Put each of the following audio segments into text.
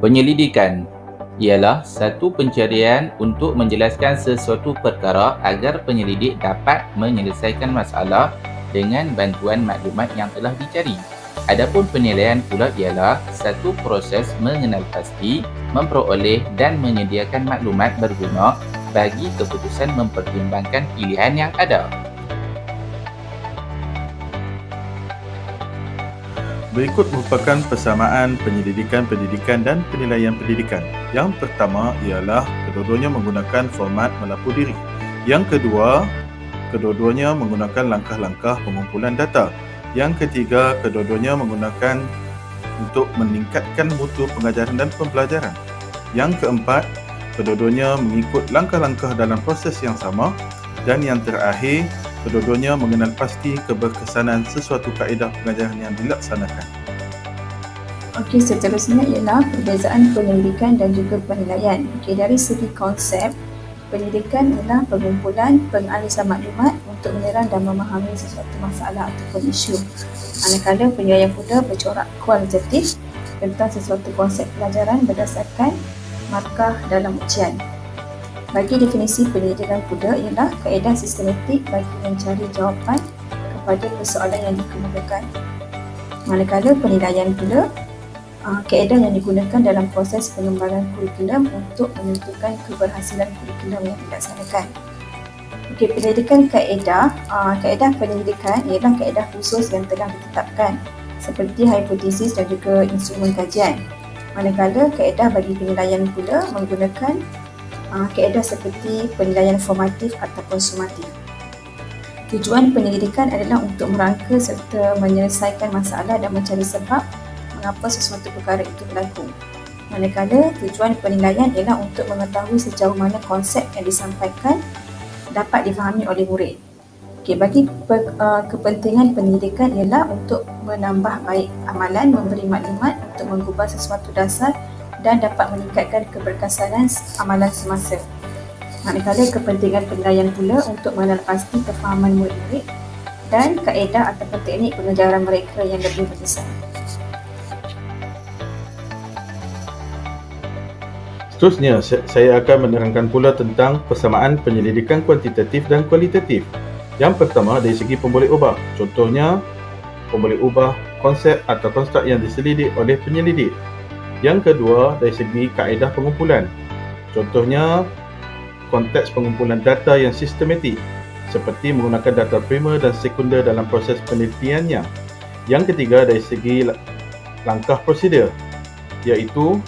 Penyelidikan ialah satu pencarian untuk menjelaskan sesuatu perkara agar penyelidik dapat menyelesaikan masalah dengan bantuan maklumat yang telah dicari. Adapun penilaian pula ialah satu proses mengenal pasti, memperoleh dan menyediakan maklumat berguna bagi keputusan mempertimbangkan pilihan yang ada. Berikut merupakan persamaan penyelidikan pendidikan dan penilaian pendidikan. Yang pertama ialah kedua-duanya menggunakan format melapor diri. Yang kedua, kedua-duanya menggunakan langkah-langkah pengumpulan data. Yang ketiga, kedua-duanya menggunakan untuk meningkatkan mutu pengajaran dan pembelajaran. Yang keempat, kedua-duanya mengikut langkah-langkah dalam proses yang sama. Dan yang terakhir, kedua-duanya mengenal pasti keberkesanan sesuatu kaedah pengajaran yang dilaksanakan. Okey, seterusnya ialah perbezaan penyelidikan dan juga penilaian. Okey, dari segi konsep, penyidikan ialah pengumpulan pengalisan maklumat untuk menyerang dan memahami sesuatu masalah ataupun isu. Manakala penilaian pula bercorak kualitatif tentang sesuatu konsep pelajaran berdasarkan markah dalam ujian. Bagi definisi penyelidikan pula ialah kaedah sistematik bagi mencari jawapan kepada persoalan yang dikemukakan. Manakala penilaian pula kaedah yang digunakan dalam proses pengembangan kurikulum untuk menentukan keberhasilan kurikulum yang dilaksanakan. Okey, penyelidikan kaedah penyelidikan ialah kaedah khusus yang telah ditetapkan seperti hipotesis dan juga instrumen kajian. Manakala kaedah bagi penilaian pula menggunakan kaedah seperti penilaian formatif ataupun sumatif. Tujuan penyelidikan adalah untuk merangka serta menyelesaikan masalah dan mencari sebab mengapa sesuatu perkara itu berlaku. Manakala tujuan penilaian ialah untuk mengetahui sejauh mana konsep yang disampaikan dapat difahami oleh murid. Okey, bagi kepentingan penyelidikan ialah untuk menambah baik amalan, memberi maklumat untuk mengubah sesuatu dasar dan dapat meningkatkan keberkesanan amalan semasa. Manakala kepentingan penilaian pula untuk mengenal pasti kefahaman murid-murid dan kaedah ataupun teknik pengajaran mereka yang lebih besar. Seterusnya, saya akan menerangkan pula tentang persamaan penyelidikan kuantitatif dan kualitatif. Yang pertama, dari segi pemboleh ubah. Contohnya, pemboleh ubah konsep atau konstruk yang diselidik oleh penyelidik. Yang kedua, dari segi kaedah pengumpulan. Contohnya, konteks pengumpulan data yang sistematik seperti menggunakan data primer dan sekunder dalam proses penelitiannya. Yang ketiga, dari segi langkah prosedur, iaitu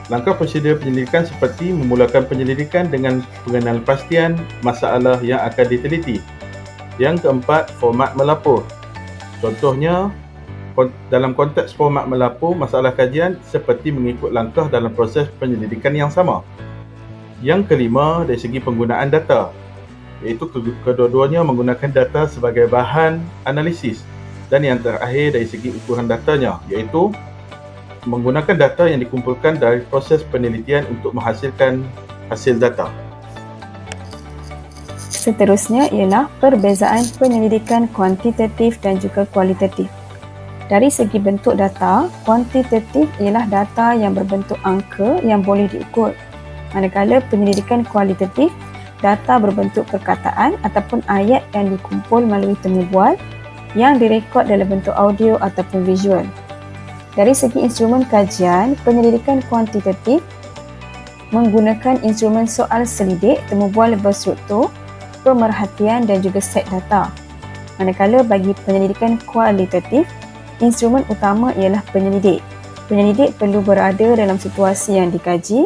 langkah prosedur penyelidikan seperti memulakan penyelidikan dengan pengenalpastian masalah yang akan diteliti. Yang keempat, format melapor. Contohnya, dalam konteks format melapor masalah kajian seperti mengikut langkah dalam proses penyelidikan yang sama. Yang kelima, dari segi penggunaan data, iaitu kedua-duanya menggunakan data sebagai bahan analisis. Dan yang terakhir, dari segi ukuran datanya, iaitu menggunakan data yang dikumpulkan dari proses penelitian untuk menghasilkan hasil data. Seterusnya ialah perbezaan penyelidikan kuantitatif dan juga kualitatif. Dari segi bentuk data, kuantitatif ialah data yang berbentuk angka yang boleh diukur. Manakala penyelidikan kualitatif, data berbentuk perkataan ataupun ayat yang dikumpul melalui temu bual yang direkod dalam bentuk audio ataupun visual. Dari segi instrumen kajian, penyelidikan kuantitatif menggunakan instrumen soal selidik, temu bual berstruktur, pemerhatian dan juga set data. Manakala bagi penyelidikan kualitatif, instrumen utama ialah penyelidik. Penyelidik perlu berada dalam situasi yang dikaji,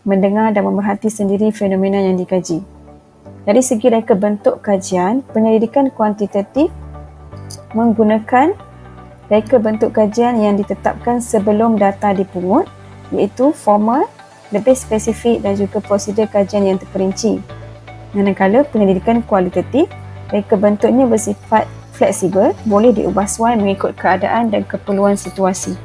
mendengar dan memerhati sendiri fenomena yang dikaji. Dari segi reka bentuk kajian, penyelidikan kuantitatif menggunakan reka bentuk kajian yang ditetapkan sebelum data dipungut, iaitu formal, lebih spesifik dan juga prosedur kajian yang terperinci. Manakala penyelidikan kualitatif, reka bentuknya bersifat fleksibel, boleh diubah suai mengikut keadaan dan keperluan situasi.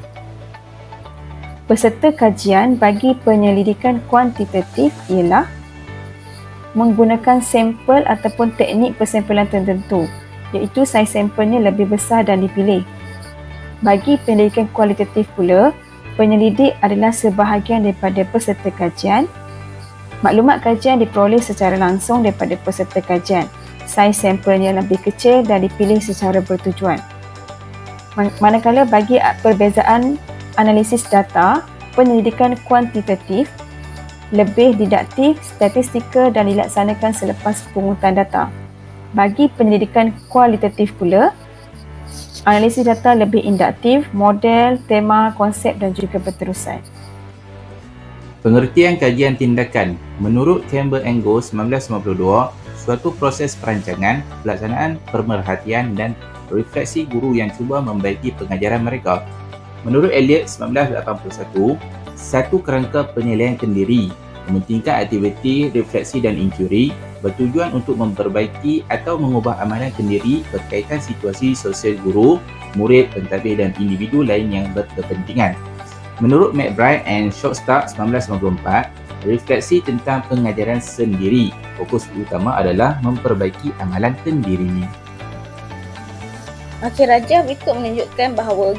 Peserta kajian bagi penyelidikan kuantitatif ialah menggunakan sampel ataupun teknik persampelan tertentu, iaitu saiz sampelnya lebih besar dan dipilih. Bagi penyelidikan kualitatif pula, Penyelidik adalah sebahagian daripada peserta kajian. Maklumat kajian diperoleh secara langsung daripada peserta kajian. Saiz sampelnya lebih kecil dan dipilih secara bertujuan. Manakala bagi perbezaan analisis data, penyelidikan kuantitatif lebih didaktif, statistikal dan dilaksanakan selepas pungutan data. Bagi penyelidikan kualitatif pula, analisis data lebih induktif, model, tema, konsep dan juga berterusan. Pengertian kajian tindakan. Menurut Campbell and Goh 1992, suatu proses perancangan, pelaksanaan, pemerhatian dan refleksi guru yang cuba membaiki pengajaran mereka. Menurut Elliot 1981, satu kerangka penilaian kendiri mementingkan aktiviti, refleksi dan inquiry bertujuan untuk memperbaiki atau mengubah amalan kendiri berkaitan situasi sosial guru, murid, pentadbir dan individu lain yang berkepentingan. Menurut McBride and Shortstack 1994, refleksi tentang pengajaran sendiri, fokus utama adalah memperbaiki amalan kendiri. Okey, Raja berikut menunjukkan bahawa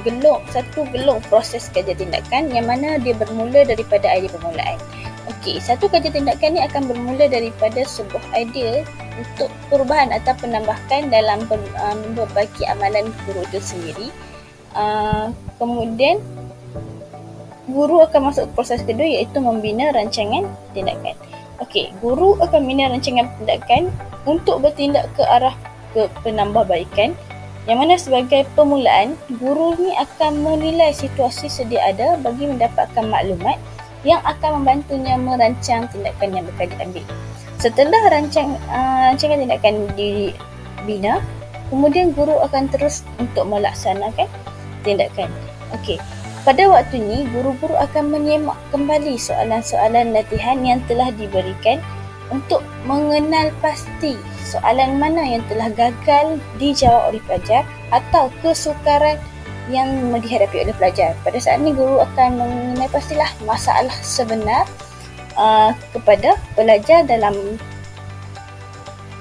satu gelung proses kajian tindakan yang mana dia bermula daripada idea permulaan. Okey, satu kajian tindakan ni akan bermula daripada sebuah idea untuk perubahan atau penambahan dalam memperbaiki amalan guru itu sendiri. Kemudian guru akan masuk ke proses kedua iaitu membina rancangan tindakan. Okey, guru akan membina rancangan tindakan untuk bertindak ke arah penambahbaikan, yang mana sebagai permulaan, guru ni akan menilai situasi sedia ada bagi mendapatkan maklumat yang akan membantunya merancang tindakan yang bakal diambil. Setelah rancangan tindakan dibina, kemudian guru akan terus untuk melaksanakan tindakan. Okey, pada waktu ini, guru-guru akan menyemak kembali soalan-soalan latihan yang telah diberikan untuk mengenal pasti soalan mana yang telah gagal dijawab oleh pelajar atau kesukaran yang dihadapi oleh pelajar. Pada saat ini, guru akan mengenal pastilah masalah sebenar kepada pelajar dalam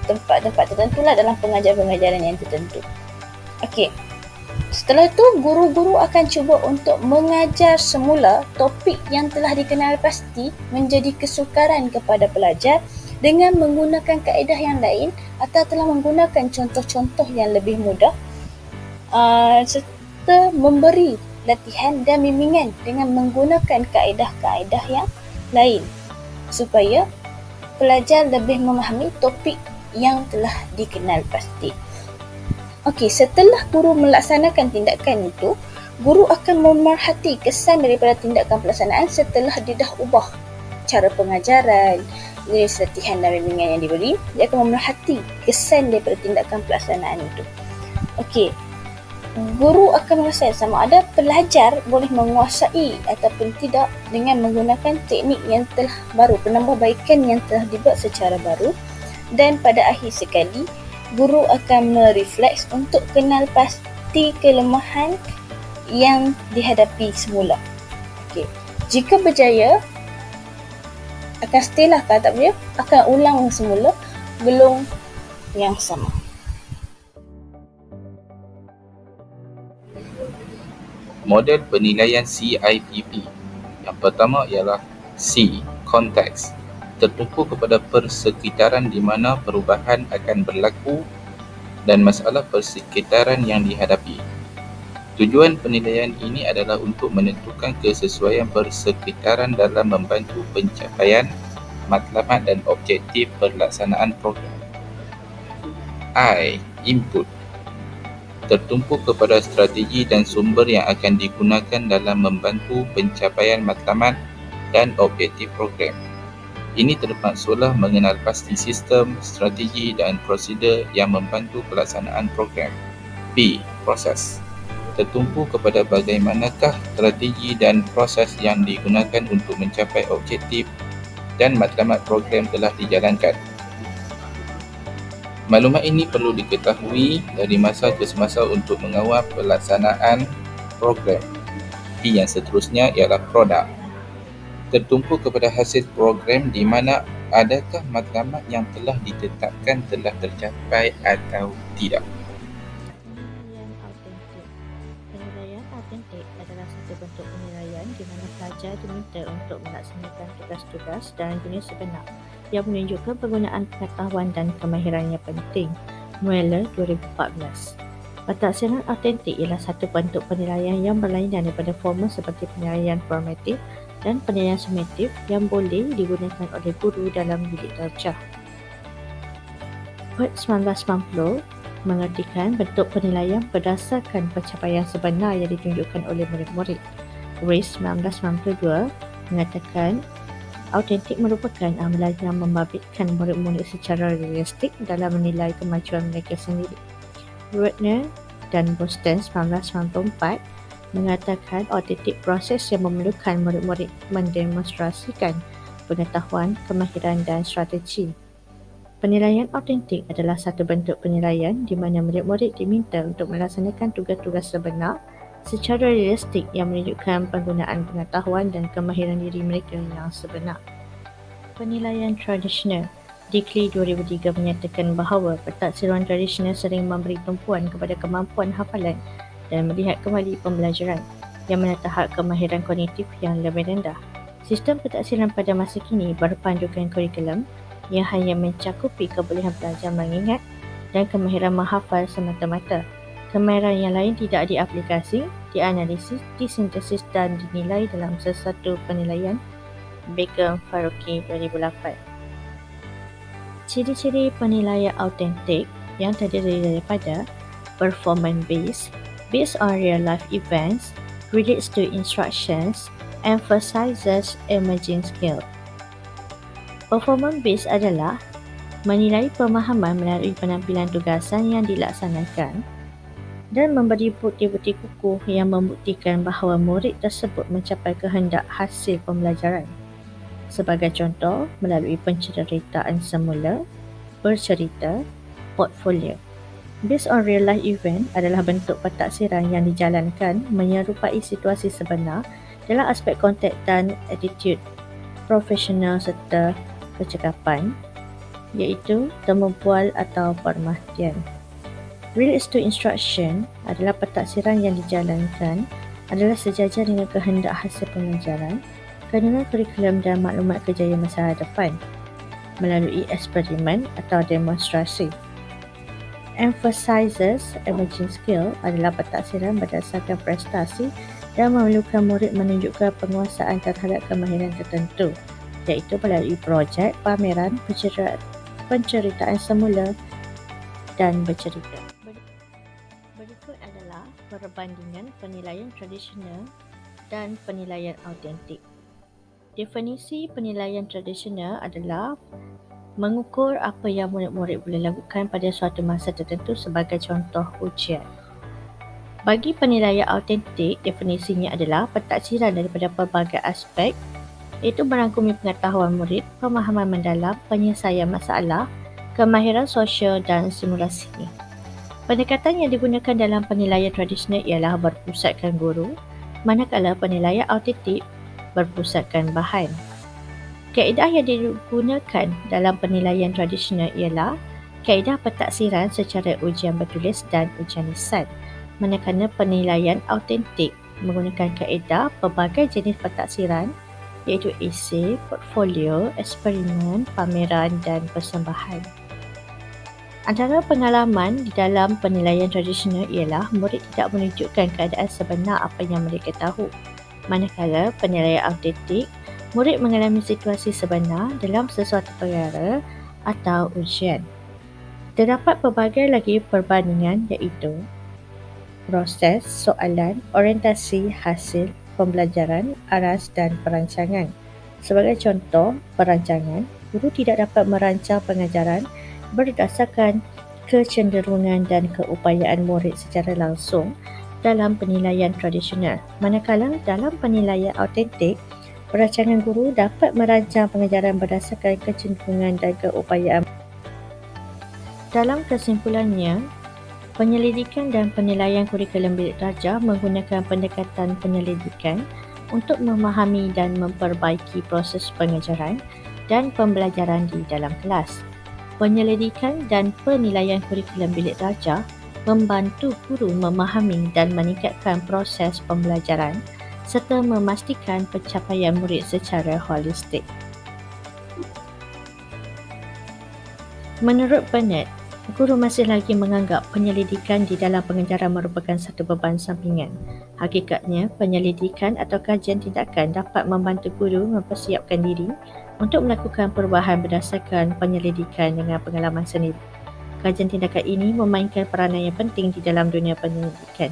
tempat-tempat tertentulah dalam pengajaran-pengajaran yang tertentu. Okey. Setelah itu, guru-guru akan cuba untuk mengajar semula topik yang telah dikenal pasti menjadi kesukaran kepada pelajar dengan menggunakan kaedah yang lain atau telah menggunakan contoh-contoh yang lebih mudah serta memberi latihan dan bimbingan dengan menggunakan kaedah-kaedah yang lain supaya pelajar lebih memahami topik yang telah dikenal pasti. Okey, setelah guru melaksanakan tindakan itu, guru akan memerhati kesan daripada tindakan pelaksanaan setelah dia dah ubah cara pengajaran, jenis latihan dan bimbingan yang diberi. Dia akan memerhati kesan daripada tindakan pelaksanaan itu. Okey, guru akan menguasai sama ada pelajar boleh menguasai ataupun tidak dengan menggunakan teknik yang telah baru, penambahbaikan yang telah dibuat secara baru. Dan pada akhir sekali, guru akan merefleks untuk kenal pasti kelemahan yang dihadapi semula. Okey, jika berjaya, akan stay lah. Kalau tak berjaya, akan ulang semula gelung yang sama. Model penilaian CIPP. Yang pertama ialah C. Konteks. Tertumpu kepada persekitaran di mana perubahan akan berlaku dan masalah persekitaran yang dihadapi. Tujuan penilaian ini adalah untuk menentukan kesesuaian persekitaran dalam membantu pencapaian matlamat dan objektif pelaksanaan program. I. Input. Tertumpu kepada strategi dan sumber yang akan digunakan dalam membantu pencapaian matlamat dan objektif program. Ini termasuklah mengenal pasti sistem, strategi dan prosedur yang membantu pelaksanaan program. B. Proses. Tertumpu kepada bagaimanakah strategi dan proses yang digunakan untuk mencapai objektif dan matlamat program telah dijalankan. Maklumat ini perlu diketahui dari masa ke semasa untuk mengawal pelaksanaan program. P yang seterusnya ialah produk. Tertumpu kepada hasil program di mana adakah matlamat yang telah ditetapkan telah tercapai atau tidak. Penilaian autentik adalah satu bentuk penilaian penilaian di mana pelajar diminta untuk melaksanakan tugas-tugas dalam dunia sebenar yang menunjukkan penggunaan pengetahuan dan kemahiran yang penting. Mueller 2014. Pentaksiran autentik ialah satu bentuk penilaian yang berlainan daripada formal seperti penilaian formatif dan penilaian sumatif yang boleh digunakan oleh guru dalam bilik darjah. Hoyt 1990 mengertikan bentuk penilaian berdasarkan pencapaian sebenar yang ditunjukkan oleh murid-murid. Rees 1992 mengatakan autentik merupakan amalan yang membabitkan murid-murid secara realistik dalam menilai kemajuan mereka sendiri. Rudner dan Boston 1994 mengatakan autentik proses yang memerlukan murid-murid mendemonstrasikan pengetahuan, kemahiran dan strategi. Penilaian autentik adalah satu bentuk penilaian di mana murid-murid diminta untuk melaksanakan tugas-tugas sebenar secara realistik yang menunjukkan penggunaan pengetahuan dan kemahiran diri mereka yang sebenar. Penilaian tradisional. Dickley 2003 menyatakan bahawa pentaksiran tradisional sering memberi tumpuan kepada kemampuan hafalan dan melihat kembali pembelajaran yang mana tahap kemahiran kognitif yang lebih rendah. Sistem pentaksiran pada masa kini berpandukan kurikulum yang hanya mencakupi kebolehan pelajar mengingat dan kemahiran menghafal semata-mata. Kemahiran yang lain tidak diaplikasi, dianalisis, disintesis dan dinilai dalam sesuatu penilaian. Baker Faruqi 2008. Ciri-ciri penilaian autentik yang terdiri daripada performance based on real life events, relates to instructions, emphasizes emerging skill. Performance based adalah menilai pemahaman melalui penampilan tugasan yang dilaksanakan dan memberi bukti-bukti kukuh yang membuktikan bahawa murid tersebut mencapai kehendak hasil pembelajaran. Sebagai contoh, melalui penceritaan semula, bercerita, portfolio. Based on real life event adalah bentuk pentaksiran yang dijalankan menyerupai situasi sebenar dalam aspek konteks dan attitude profesional serta percakapan, iaitu temu bual atau permahtian. Relates to instruction adalah pentaksiran yang dijalankan adalah sejajar dengan kehendak hasil pembelajaran, kandungan kurikulum dan maklumat kejayaan masa depan melalui eksperimen atau demonstrasi. Emphasizes emerging skill adalah pentaksiran berdasarkan prestasi dan memerlukan murid menunjukkan penguasaan terhadap kemahiran tertentu, iaitu melalui projek, pameran, penceritaan semula dan bercerita. Berikut adalah perbandingan penilaian tradisional dan penilaian autentik. Definisi penilaian tradisional adalah mengukur apa yang murid-murid boleh lakukan pada suatu masa tertentu sebagai contoh ujian. Bagi penilaian autentik, definisinya adalah pentaksiran daripada pelbagai aspek, iaitu merangkumi pengetahuan murid, pemahaman mendalam, penyelesaian masalah, kemahiran sosial dan simulasi. Pendekatan yang digunakan dalam penilaian tradisional ialah berpusatkan guru, manakala penilaian autentik berpusatkan bahan. Kaedah yang digunakan dalam penilaian tradisional ialah kaedah pentaksiran secara ujian bertulis dan ujian lisan, manakala penilaian autentik menggunakan kaedah pelbagai jenis pentaksiran iaitu esei, portfolio, eksperimen, pameran dan persembahan. Antara pengalaman di dalam penilaian tradisional ialah murid tidak menunjukkan keadaan sebenar apa yang mereka tahu. Manakala penilaian autentik, murid mengalami situasi sebenar dalam sesuatu perkara atau ujian. Terdapat pelbagai lagi perbandingan iaitu proses, soalan, orientasi, hasil, pembelajaran, aras dan perancangan. Sebagai contoh, perancangan, guru tidak dapat merancang pengajaran berdasarkan kecenderungan dan keupayaan murid secara langsung dalam penilaian tradisional. Manakala dalam penilaian autentik, perancangan guru dapat merancang pengajaran berdasarkan kecenderungan dan keupayaan. Dalam kesimpulannya, penyelidikan dan penilaian kurikulum bilik darjah menggunakan pendekatan penyelidikan untuk memahami dan memperbaiki proses pengajaran dan pembelajaran di dalam kelas. Penyelidikan dan penilaian kurikulum bilik darjah membantu guru memahami dan meningkatkan proses pembelajaran serta memastikan pencapaian murid secara holistik. Menurut Burnett, guru masih lagi menganggap penyelidikan di dalam pengajaran merupakan satu beban sampingan. Hakikatnya, penyelidikan atau kajian tindakan dapat membantu guru mempersiapkan diri untuk melakukan perubahan berdasarkan penyelidikan dengan pengalaman sendiri. Kajian tindakan ini memainkan peranan yang penting di dalam dunia penyelidikan.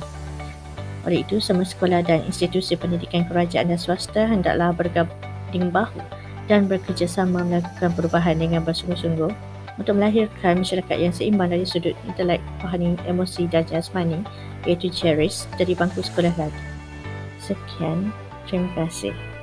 Oleh itu, semua sekolah dan institusi pendidikan kerajaan dan swasta hendaklah bergabung bahu dan bekerjasama melakukan perubahan dengan bersungguh-sungguh untuk melahirkan masyarakat yang seimbang dari sudut intelek, rohani, emosi dan jasmani, iaitu Cherish, dari bangku sekolah lagi. Sekian, terima kasih.